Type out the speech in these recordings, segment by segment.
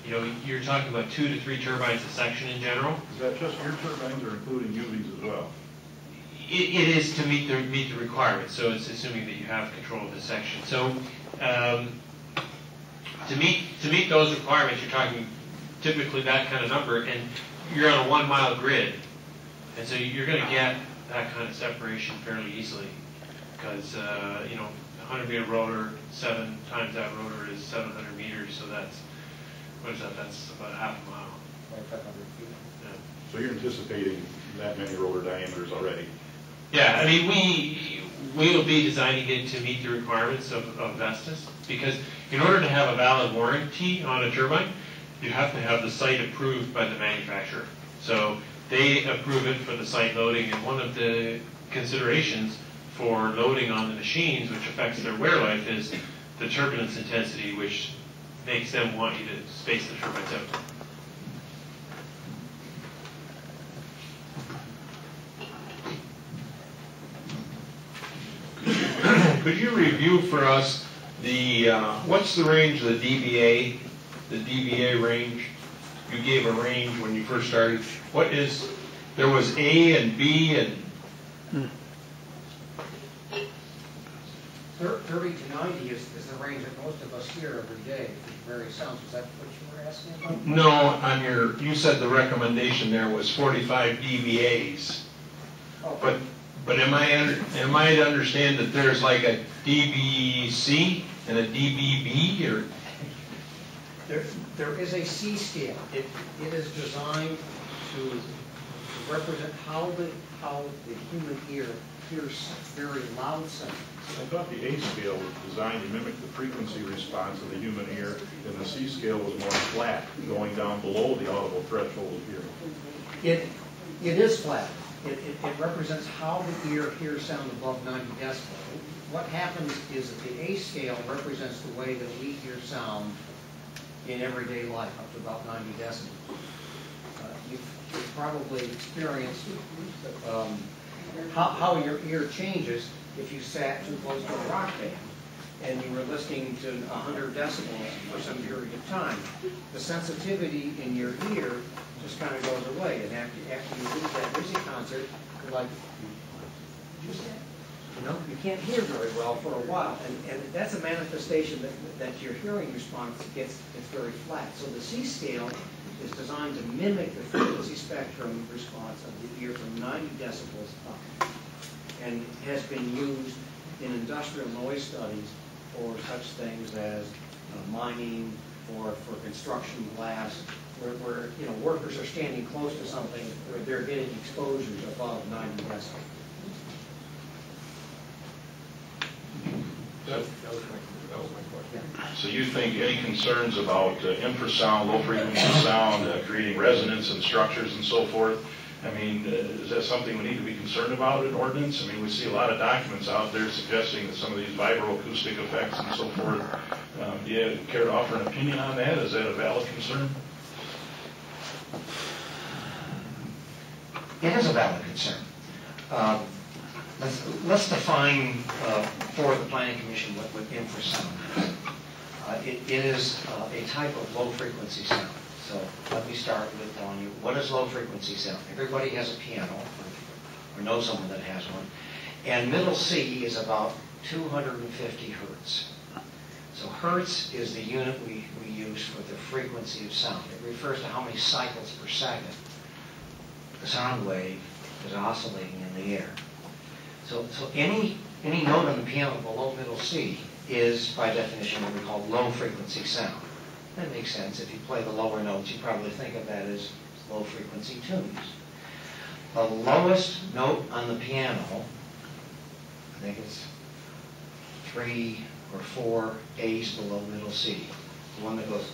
you know, you're talking about 2 to 3 turbines a section in general. Is that just your turbines or including UVs as well? It is to meet the requirements, so it's assuming that you have control of the section. So to meet those requirements, you're talking typically that kind of number, and you're on a 1 mile grid, and so you're going to get that kind of separation fairly easily, because you know, 100-meter rotor, 7 times that rotor is 700 meters, so that's, what is that? That's about half a mile. 500 feet. Yeah. So you're anticipating that many rotor diameters already? Yeah, I mean, we'll be designing it to meet the requirements of Vestas, because in order to have a valid warranty on a turbine, you have to have the site approved by the manufacturer. So they approve it for the site loading, and one of the considerations for loading on the machines, which affects their wear life, is the turbulence intensity, which makes them want you to space the turbines out. Could you review for us the what's the range of the DBA range? You gave a range when you first started. What is, there was A and B and 30 to 90 is the range that most of us hear every day for various sounds. Was that what you were asking about? no, on your, you said the recommendation there was 45 dBAs. Oh, But am I to understand that there's like a DBC and a DBB, or? There is a C scale. It is designed to represent how the human ear hears very loud sounds. I thought the A scale was designed to mimic the frequency response of the human ear, and the C scale was more flat, going down below the audible threshold of hearing. It is flat. It represents how the ear hears sound above 90 decibels. What happens is that the A scale represents the way that we hear sound in everyday life, up to about 90 decibels. You've probably experienced how your ear changes if you sat too close to a rock band and you were listening to 100 decibels for some period of time. The sensitivity in your ear just kind of goes away, and after you leave that music concert, you're like, you know, you can't hear very well for a while, and that's a manifestation that your hearing response gets very flat. So the C scale is designed to mimic the frequency spectrum response of the ear from 90 decibels up, and has been used in industrial noise studies for such things as mining or for construction blast, where you know, workers are standing close to something where they're getting exposures above 90 decibels. That was my question. So you think any concerns about infrasound, low frequency sound, creating resonance in structures and so forth, I mean, is that something we need to be concerned about in ordinance? I mean, we see a lot of documents out there suggesting that some of these vibroacoustic effects and so forth. Do you care to offer an opinion on that? Is that a valid concern? It is a valid concern. Let's define for the Planning Commission what infrasound is. It is a type of low-frequency sound. So let me start with telling you, what is low-frequency sound? Everybody has a piano, or knows someone that has one, and middle C is about 250 hertz. So hertz is the unit we use for the frequency of sound. It refers to how many cycles per second the sound wave is oscillating in the air. So any note on the piano below middle C is, by definition, what we call low-frequency sound. That makes sense. If you play the lower notes, you probably think of that as low-frequency tunes. The lowest note on the piano, I think it's 3 or 4 A's below middle C. The one that goes,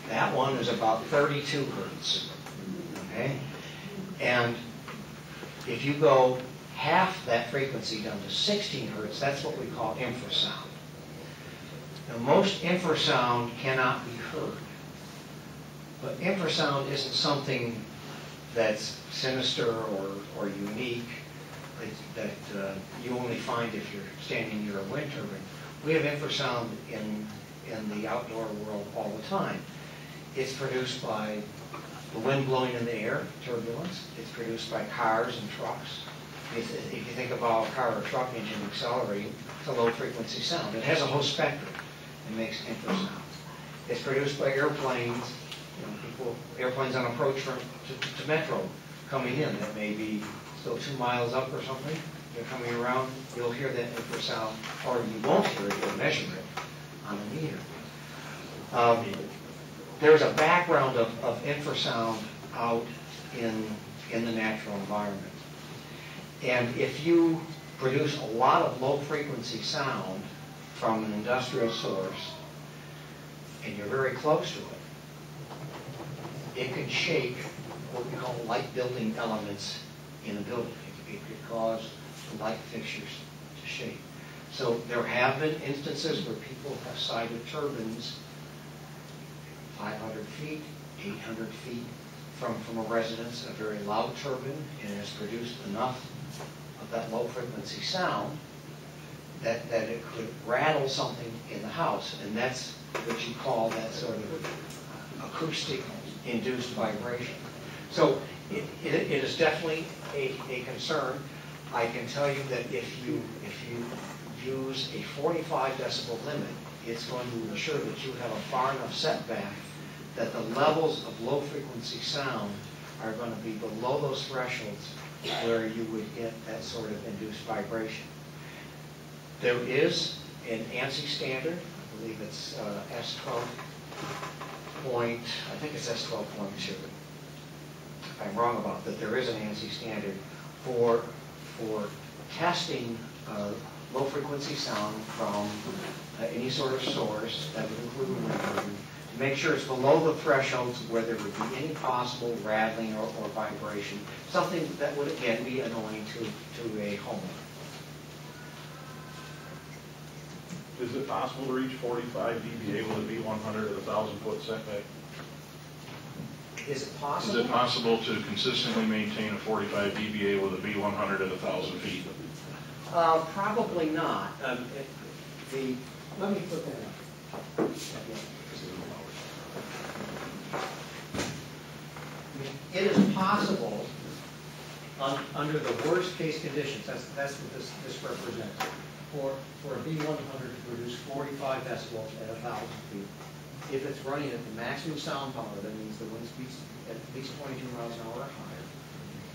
that one is about 32 hertz. Okay? And if you go half that frequency down to 16 hertz, that's what we call infrasound. Now, most infrasound cannot be heard. But infrasound isn't something that's sinister or unique that you only find if you're standing near a wind turbine. We have infrasound in in the outdoor world all the time. It's produced by the wind blowing in the air, turbulence. It's produced by cars and trucks. If you think about a car or truck engine accelerating, it's a low-frequency sound. It has a whole spectrum. It makes infrasound. It's produced by airplanes. Airplanes on approach to Metro coming in that may be still 2 miles up or something. They're coming around. You'll hear that infrasound, or you won't hear it. You'll measure it on a meter. There's a background of infrasound out in the natural environment. And if you produce a lot of low-frequency sound from an industrial source, and you're very close to it, it can shake what we call light building elements in a building. It could cause the light fixtures to shake. So there have been instances where people have sited turbines 500 feet, 800 feet from a residence, a very loud turbine, and it has produced enough of that low-frequency sound that it could rattle something in the house, and that's what you call that sort of acoustic-induced vibration. So it is definitely a concern. I can tell you that if you use a 45 decibel limit, it's going to ensure that you have a far enough setback that the levels of low-frequency sound are going to be below those thresholds where you would get that sort of induced vibration. There is an ANSI standard, I believe it's S12 point, I think it's S12.2. If I'm wrong about that, there is an ANSI standard for testing low-frequency sound from any sort of source that would include a wind turbine, to make sure it's below the thresholds where there would be any possible rattling or vibration, something that would, again, be annoying to a homeowner. Is it possible to reach 45 dBA with a V100 at a 1,000-foot setback? Is it possible? Is it possible to consistently maintain a 45 dBA with a V100 at 1,000 feet? Probably not. Let me put that up. It is possible under the worst case conditions. That's what this represents. For a V100 to produce 45 decibels at 1,000 feet, if it's running at the maximum sound power, that means the wind speeds at least 22 miles an hour or higher.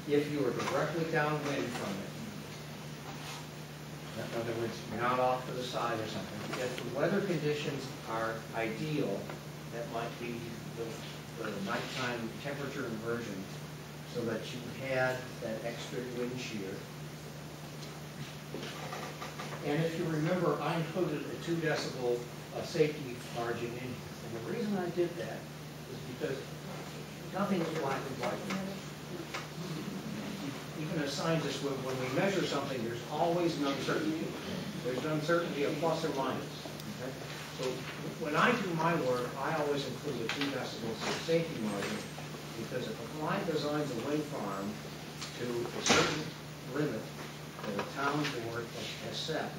If you are directly downwind from it, in other words, you're not off to the side or something, if the weather conditions are ideal, that might be the nighttime temperature inversion, so that you had that extra wind shear. And if you remember, I included a 2 decibel safety margin in here. And the reason I did that is because nothing is black and white. Even as scientists, when we measure something, there's always an uncertainty. There's an uncertainty of plus or minus. Okay? So when I do my work, I always include a 2 decibel safety margin, because if a client designs a wind farm to a certain limit that a town board has set,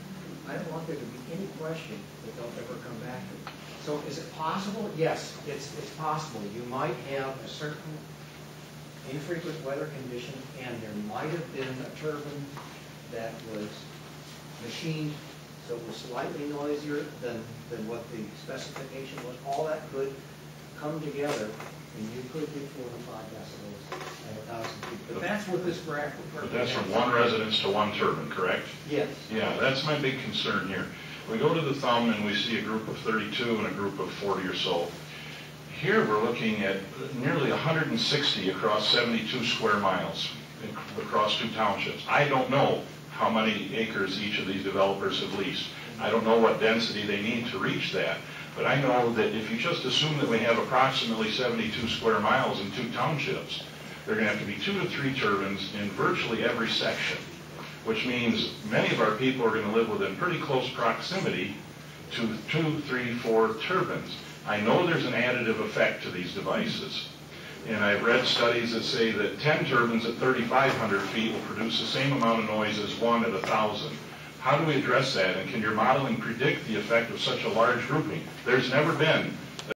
I don't want there to be any question that they'll ever come back to. So is it possible? Yes, it's possible. You might have a certain infrequent weather condition, and there might have been a turbine that was machined so it was slightly noisier than what the specification was. All that could come together, and you could get 45 decibels at 1,000 feet. But that's what this graph would But that's from one residence to one turbine, correct? Yes. Yeah, that's my big concern here. We go to the thumb and we see a group of 32 and a group of 40 or so. Here we're looking at nearly 160 across 72 square miles across 2 townships. I don't know how many acres each of these developers have leased. I don't know what density they need to reach that. But I know that if you just assume that we have approximately 72 square miles in 2 townships, there are going to have to be 2 to 3 turbines in virtually every section, which means many of our people are going to live within pretty close proximity to 2, 3, 4 turbines. I know there's an additive effect to these devices. And I've read studies that say that 10 turbines at 3,500 feet will produce the same amount of noise as 1 at 1,000. How do we address that? And can your modeling predict the effect of such a large grouping? There's never been